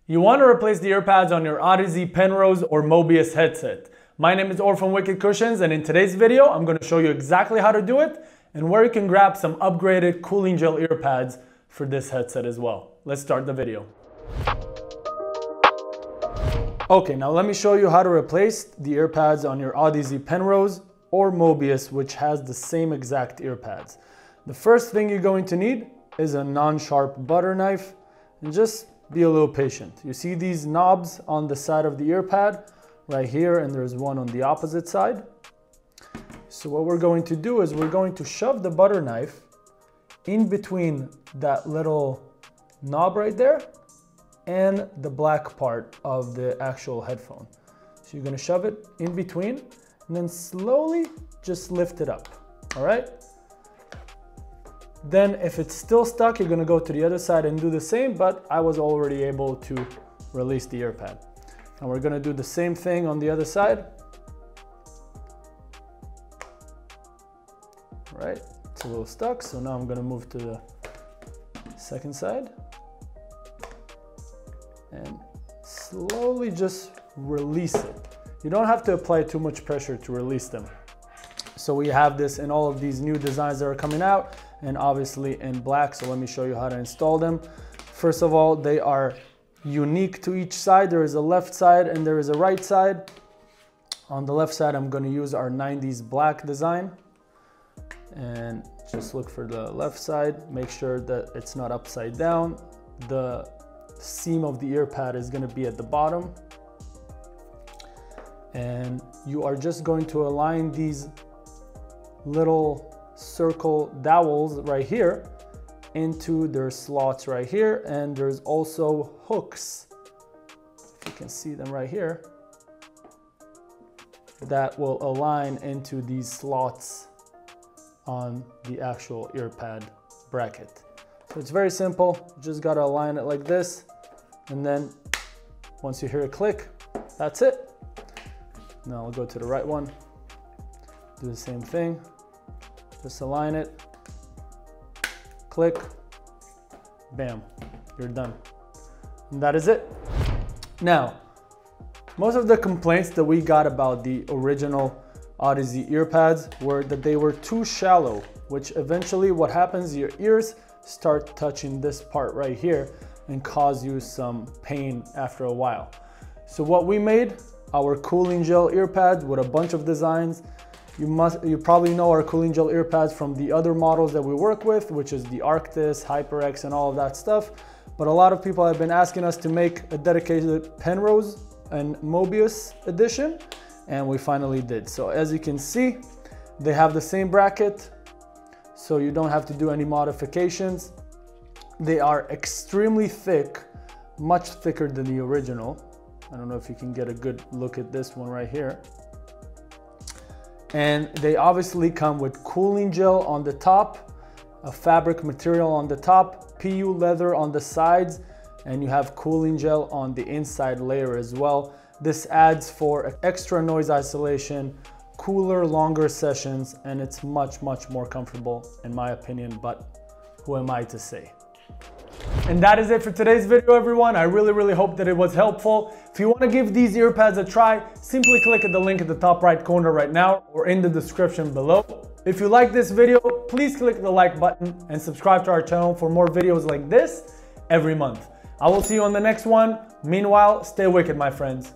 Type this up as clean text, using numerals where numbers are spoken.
You want to replace the earpads on your Audeze Penrose or Mobius headset. My name is Or from Wicked Cushions, and in today's video, I'm going to show you exactly how to do it and where you can grab some upgraded cooling gel earpads for this headset as well. Let's start the video. Okay, now let me show you how to replace the earpads on your Audeze Penrose or Mobius, which has the same exact earpads. The first thing you're going to need is a non-sharp butter knife, and just be a little patient. You see these knobs on the side of the earpad right here, and there's one on the opposite side. So what we're going to do is we're going to shove the butter knife in between that little knob right there and the black part of the actual headphone. So you're going to shove it in between and then slowly just lift it up. All right. Then if it's still stuck, you're gonna go to the other side and do the same, but I was already able to release the earpad. And we're gonna do the same thing on the other side. All right, it's a little stuck, so now I'm gonna move to the second side. And slowly just release it. You don't have to apply too much pressure to release them. So we have this in all of these new designs that are coming out, and obviously in black. So let me show you how to install them. First of all, they are unique to each side. There is a left side and there is a right side. On the left side, I'm going to use our 90s black design, and just look for the left side. Make sure that it's not upside down. The seam of the earpad is going to be at the bottom, and you are just going to align these little circle dowels right here into their slots right here, and there's also hooks, if you can see them right here, that will align into these slots on the actual earpad bracket. So it's very simple. You just got to align it like this, and then once you hear a click, that's it. Now I'll go to the right one, do the same thing. Just align it, click, bam, you're done. And that is it. Now, most of the complaints that we got about the original Audeze earpads were that they were too shallow, which eventually what happens, your ears start touching this part right here and cause you some pain after a while. So what we made, our cooling gel earpads with a bunch of designs. You probably know our cooling gel earpads from the other models that we work with, which is the Audeze, HyperX, and all of that stuff. But a lot of people have been asking us to make a dedicated Penrose and Mobius edition, and we finally did. So as you can see, they have the same bracket, so you don't have to do any modifications. They are extremely thick, much thicker than the original. I don't know if you can get a good look at this one right here. And they obviously come with cooling gel on the top, a fabric material on the top, PU leather on the sides, and you have cooling gel on the inside layer as well. This adds for extra noise isolation, cooler, longer sessions, and it's much, much more comfortable in my opinion, but who am I to say? And that is it for today's video, everyone. I really hope that it was helpful. If you want to give these earpads a try, simply click at the link at the top right corner right now or in the description below. If you like this video, please click the like button and subscribe to our channel for more videos like this every month. I will see you on the next one. Meanwhile, stay wicked, my friends.